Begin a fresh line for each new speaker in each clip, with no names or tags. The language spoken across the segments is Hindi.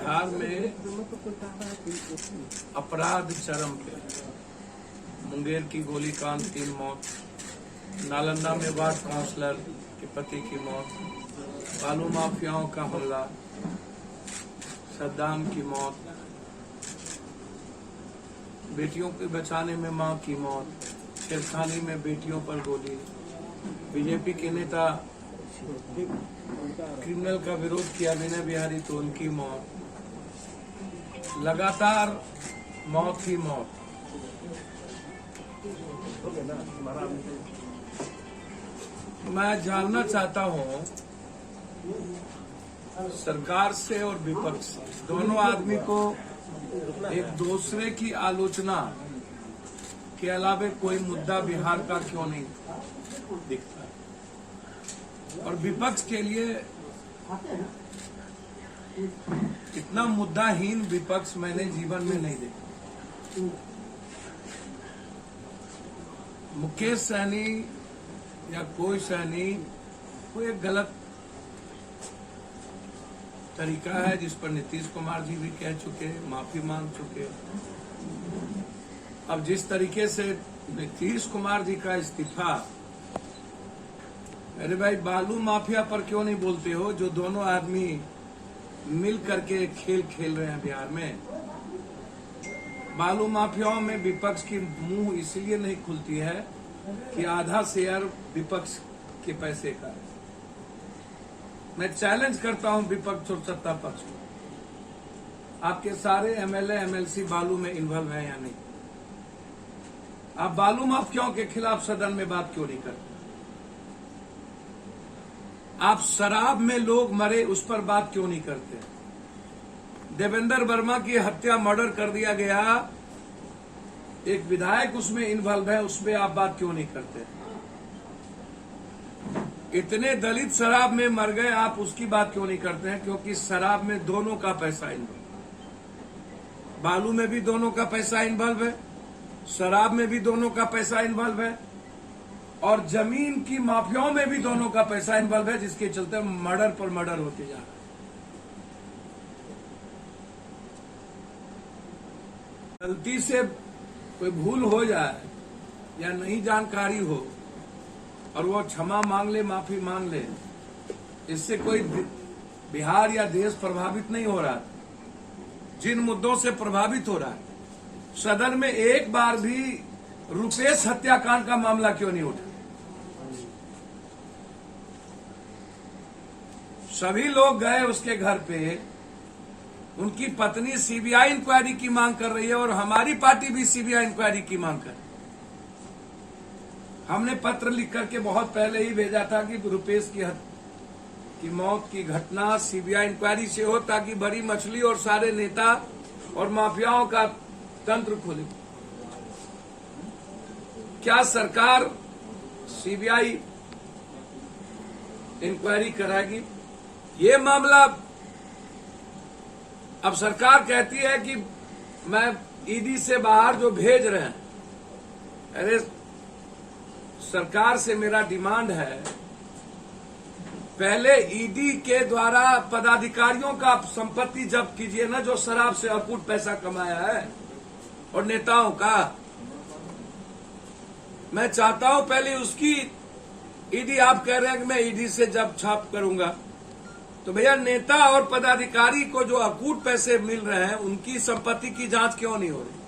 बिहार में अपराध चरम पे। मुंगेर की गोलीकांड 3 मौत, नालंदा में वार्ड काउंसलर के पति की मौत, बालू माफियाओं का हमला, सद्दाम की मौत, बेटियों को बचाने में मां की मौत, छेड़खानी में बेटियों पर गोली, बीजेपी के नेता क्रिमिनल का विरोध किया विनय बिहारी तो उनकी मौत, लगातार मौत ही मौत। मैं जानना चाहता हूं सरकार से और विपक्ष से, दोनों आदमी को एक दूसरे की आलोचना के अलावा कोई मुद्दा बिहार का क्यों नहीं दिखता है? और विपक्ष के लिए इतना मुद्दाहीन विपक्ष मैंने जीवन में नहीं देखा। मुकेश सहनी या कोई सहनी कोई एक गलत तरीका है जिस पर नीतीश कुमार जी भी कह चुके, माफी मांग चुके। अब जिस तरीके से नीतीश कुमार जी का इस्तीफा, अरे भाई बालू माफिया पर क्यों नहीं बोलते हो, जो दोनों आदमी मिल करके खेल खेल रहे हैं बिहार में। बालू माफियाओं में विपक्ष की मुंह इसलिए नहीं खुलती है कि आधा शेयर विपक्ष के पैसे का है। मैं चैलेंज करता हूं विपक्ष और सत्ता पक्ष को, आपके सारे एमएलए एमएलसी बालू में इन्वॉल्व हैं या नहीं? आप बालू माफियाओं के खिलाफ सदन में बात क्यों नहीं करते? आप शराब में लोग मरे उस पर बात क्यों नहीं करते? देवेंद्र वर्मा की हत्या, मर्डर कर दिया गया, एक विधायक उसमें इन्वॉल्व है, उसमें आप बात क्यों नहीं करते? इतने दलित शराब में मर गए, आप उसकी बात क्यों नहीं करते हैं? क्योंकि शराब में दोनों का पैसा इन्वॉल्व, बालू में भी दोनों का पैसा इन्वॉल्व है, शराब में भी दोनों का पैसा इन्वॉल्व है, और जमीन की माफियाओं में भी दोनों का पैसा इन्वॉल्व है, जिसके चलते मर्डर पर मर्डर होते जा रहे हैं। गलती से कोई भूल हो जाए या नहीं जानकारी हो और वो क्षमा मांग ले, माफी मांग ले, इससे कोई बिहार या देश प्रभावित नहीं हो रहा। जिन मुद्दों से प्रभावित हो रहा है, सदन में एक बार भी रुपेश हत्याकांड का मामला क्यों नहीं उठा? सभी लोग गए उसके घर पे, उनकी पत्नी सीबीआई इंक्वायरी की मांग कर रही है और हमारी पार्टी भी सीबीआई इंक्वायरी की मांग कर रही है। हमने पत्र लिख करके बहुत पहले ही भेजा था कि रुपेश की मौत की घटना सीबीआई इंक्वायरी से हो, ताकि बड़ी मछली और सारे नेता और माफियाओं का तंत्र खुले। क्या सरकार सीबीआई इंक्वायरी कराएगी? ये मामला अब सरकार कहती है कि मैं ईडी से बाहर जो भेज रहे हैं, अरे सरकार से मेरा डिमांड है, पहले ईडी के द्वारा पदाधिकारियों का संपत्ति जब्त कीजिए ना, जो शराब से अकूट पैसा कमाया है, और नेताओं का। मैं चाहता हूं पहले उसकी ईडी, आप कह रहे हैं कि मैं ईडी से जब छाप करूंगा, तो भैया नेता और पदाधिकारी को जो अकूट पैसे मिल रहे हैं, उनकी संपत्ति की जांच क्यों नहीं हो रही?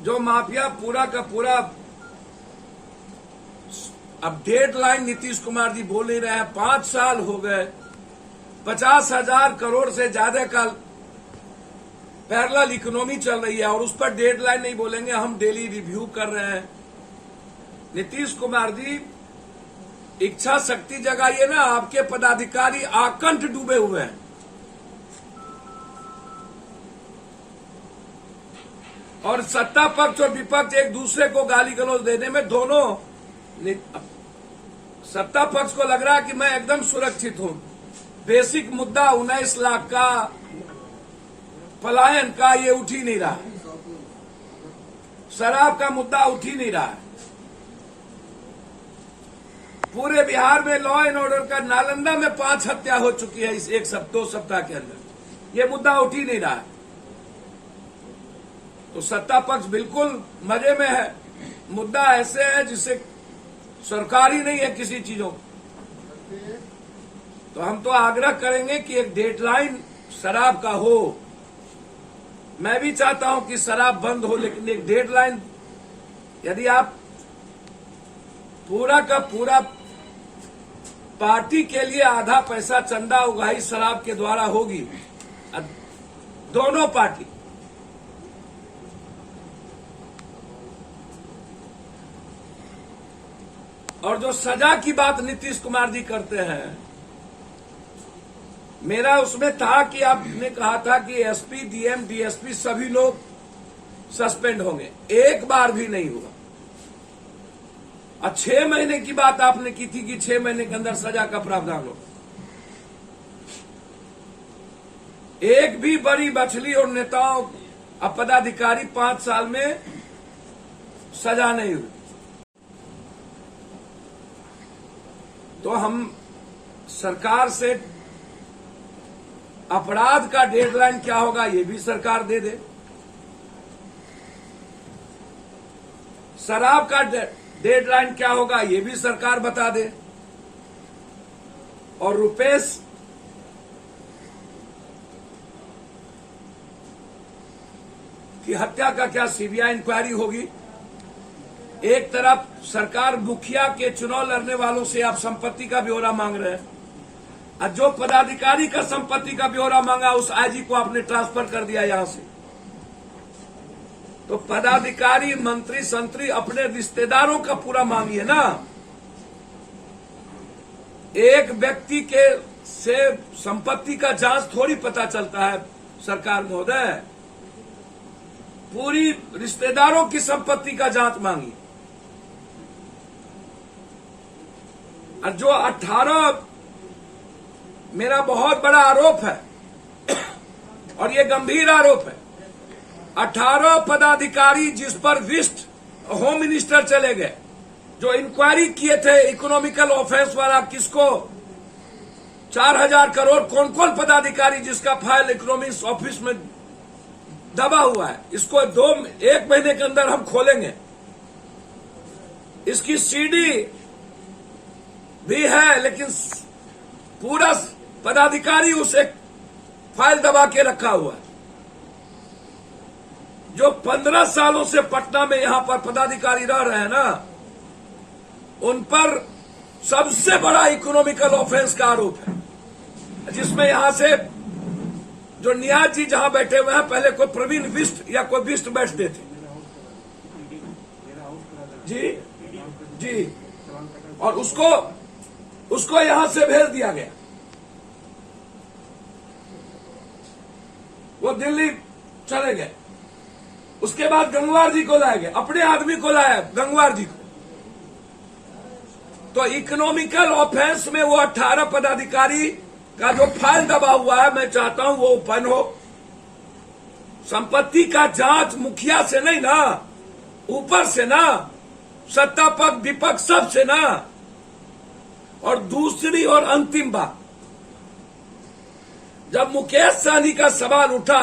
जो माफिया पूरा का पूरा, अब डेडलाइन नीतीश कुमार जी बोल नहीं रहे हैं, 5 साल हो गए, 50,000 करोड़ से ज्यादा का पैरेलल इकोनॉमी चल रही है, और उस पर डेडलाइन नहीं बोलेंगे, हम डेली रिव्यू कर रहे हैं। नीतीश कुमार जी, इच्छा शक्ति जगाइए ना, आपके पदाधिकारी आकंठ डूबे हुए हैं। और सत्ता पक्ष और विपक्ष एक दूसरे को गाली गलौज देने में, दोनों सत्ता पक्ष को लग रहा है कि मैं एकदम सुरक्षित हूं। बेसिक मुद्दा 19 लाख का पलायन का ये उठ ही नहीं रहा, शराब का मुद्दा उठ ही नहीं रहा है। पूरे बिहार में लॉ एंड ऑर्डर का नालंदा में 5 हत्या हो चुकी है इस 2 सप्ताह के अंदर। ये मुद्दा उठ ही नहीं रहा है। तो सत्ता पक्ष बिल्कुल मजे में है। मुद्दा ऐसे है जिससे सरकार ही नहीं है किसी चीजों को। तो हम तो आग्रह करेंगे कि एक डेडलाइन शराब का हो। मैं भी चाहता हूं कि शराब बंद हो, लेकिन एक डेडलाइन, यदि आप पूरा का पूरा पार्टी के लिए आधा पैसा चंदा उगाही शराब के द्वारा होगी, दोनों पार्टी, और जो सजा की बात नीतीश कुमार जी करते हैं, मेरा उसमें था कि आपने कहा था कि एसपी, डीएम, डीएसपी सभी लोग सस्पेंड होंगे। एक बार भी नहीं हुआ। और 6 महीने की बात आपने की थी कि 6 महीने के अंदर सजा का प्रावधान हो। एक भी बड़ी मछली और नेताओं और पदाधिकारी 5 साल में सजा नहीं हुई। तो हम सरकार से अपराध का डेडलाइन क्या होगा ये भी सरकार दे दे। शराब का डेडलाइन क्या होगा ये भी सरकार बता दे। और रुपेश की हत्या का क्या सीबीआई इंक्वायरी होगी। एक तरफ सरकार मुखिया के चुनाव लड़ने वालों से आप संपत्ति का ब्यौरा मांग रहे हैं, और जो पदाधिकारी का संपत्ति का ब्यौरा मांगा उस आईजी को आपने ट्रांसफर कर दिया यहां से। तो पदाधिकारी, मंत्री, संतरी अपने रिश्तेदारों का पूरा मांगिए ना। एक व्यक्ति के से संपत्ति का जांच थोड़ी पता चलता है सरकार महोदय। पूरी रिश्तेदारों की संपत्ति का जांच मांगी। और जो 18, मेरा बहुत बड़ा आरोप है और ये गंभीर आरोप है, 18 पदाधिकारी जिस पर विस्ट होम मिनिस्टर चले गए, जो इंक्वायरी किए थे इकोनॉमिकल ऑफेंस वाला, किसको 4000 करोड़, कौन कौन पदाधिकारी जिसका फाइल इकोनॉमिक्स ऑफिस में दबा हुआ है, इसको 1 महीने के अंदर हम खोलेंगे। इसकी सीडी भी है, लेकिन पूरा पदाधिकारी उसे फाइल दबा के रखा हुआ है। जो 15 सालों से पटना में यहां पर पदाधिकारी रह रहे हैं ना, उन पर सबसे बड़ा इकोनॉमिकल ऑफेंस का आरोप है, जिसमें यहां से जो नियाज जी जहां बैठे हुए हैं, पहले कोई प्रवीण बिष्ट या कोई बिष्ट बैठते थे जी जी, और उसको यहां से भेज दिया गया। वो दिल्ली चले गए। उसके बाद गंगवार जी को लाए गए, अपने आदमी को लाया गंगवार जी को। तो इकोनॉमिकल ऑफेंस में वो 18 पदाधिकारी का जो फाइल दबा हुआ है, मैं चाहता हूं वो ओपन हो। संपत्ति का जांच मुखिया से नहीं ना, ऊपर से ना, सत्ता पक्ष विपक्ष सब से ना। और दूसरी और अंतिम बात, जब मुकेश सहनी का सवाल उठा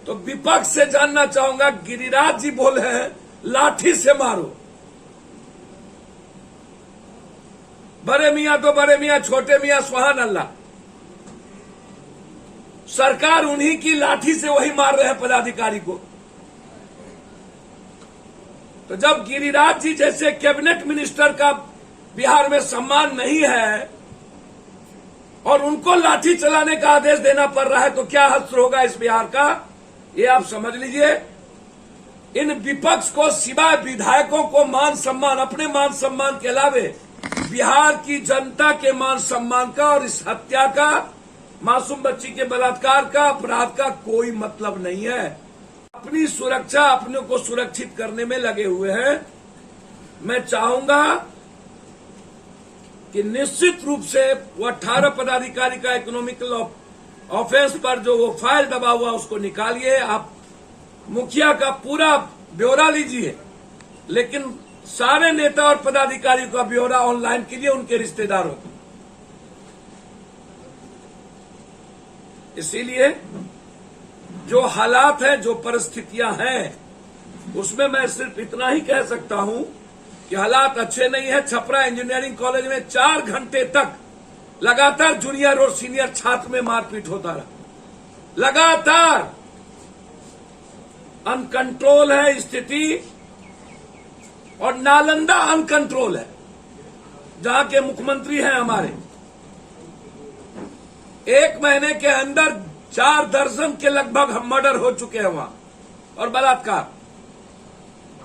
तो विपक्ष से जानना चाहूंगा, गिरिराज जी बोले हैं लाठी से मारो। बड़े मियां तो बड़े मियां, छोटे मियां सुभान अल्लाह। सरकार उन्हीं की लाठी से वही मार रहे हैं पदाधिकारी को। तो जब गिरिराज जी जैसे कैबिनेट मिनिस्टर का बिहार में सम्मान नहीं है और उनको लाठी चलाने का आदेश देना पड़ रहा है, तो क्या हश्र होगा इस बिहार का, ये आप समझ लीजिए। इन विपक्ष को सिवाय विधायकों को मान सम्मान, अपने मान सम्मान के अलावे बिहार की जनता के मान सम्मान का और इस हत्या का, मासूम बच्ची के बलात्कार का, अपराध का कोई मतलब नहीं है। अपनी सुरक्षा, अपने को सुरक्षित करने में लगे हुए हैं। मैं चाहूंगा कि निश्चित रूप से वो 18 पदाधिकारी का इकोनॉमिकल ऑफेंस पर जो वो फाइल दबा हुआ उसको निकालिए। आप मुखिया का पूरा ब्यौरा लीजिए, लेकिन सारे नेता और पदाधिकारियों का ब्यौरा ऑनलाइन कीजिए, उनके रिश्तेदारों को। इसीलिए जो हालात हैं, जो परिस्थितियां हैं, उसमें मैं सिर्फ इतना ही कह सकता हूं कि हालात अच्छे नहीं है। छपरा इंजीनियरिंग कॉलेज में 4 घंटे तक लगातार जूनियर और सीनियर छात्र में मारपीट होता रहा, लगातार। अनकंट्रोल है स्थिति, और नालंदा अनकंट्रोल है, जहां के मुख्यमंत्री हैं हमारे। 1 महीने के अंदर 4 दर्जन के लगभग मर्डर हो चुके हैं वहां, और बलात्कार।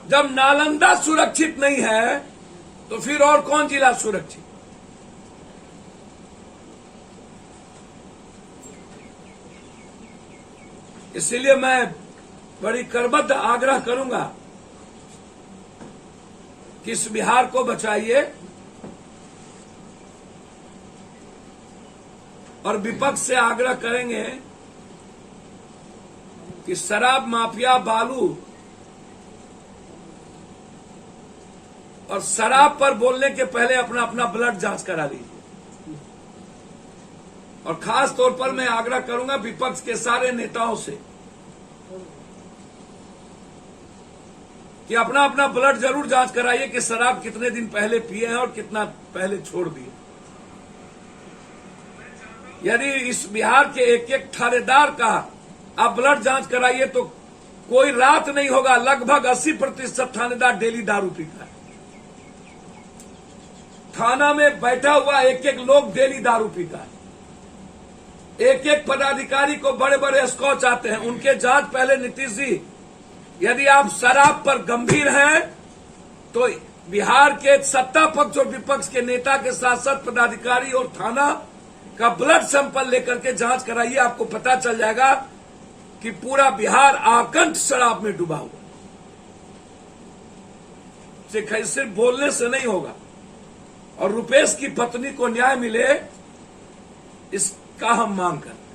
जब नालंदा सुरक्षित नहीं है तो फिर और कौन जिला सुरक्षित? इसीलिए मैं बड़ी करबद्ध आग्रह करूंगा कि इस बिहार को बचाइए, और विपक्ष से आग्रह करेंगे कि शराब माफिया, बालू और शराब पर बोलने के पहले अपना अपना ब्लड जांच करा लीजिए। और खास तौर पर मैं आग्रह करूंगा विपक्ष के सारे नेताओं से कि अपना अपना ब्लड जरूर जांच कराइए कि शराब कितने दिन पहले पिए हैं और कितना पहले छोड़ दिए। यदि इस बिहार के एक एक थानेदार का आप ब्लड जांच कराइए तो कोई रात नहीं होगा, लगभग 80% थानेदार डेली दारू पीता है। थाना में बैठा हुआ एक एक लोग डेली दारू पीता है। एक एक पदाधिकारी को बड़े बड़े स्कॉच आते हैं, उनके जांच पहले। नीतीश जी, यदि आप शराब पर गंभीर हैं तो बिहार के सत्ता पक्ष और विपक्ष के नेता के साथ साथ पदाधिकारी और थाना का ब्लड सैंपल लेकर के जांच कराइए। आपको पता चल जाएगा कि पूरा बिहार आकंठ शराब में डूबा हुआ। सिर्फ बोलने से नहीं होगा, और रुपेश की पत्नी को न्याय मिले, इसका हम मांग करते हैं।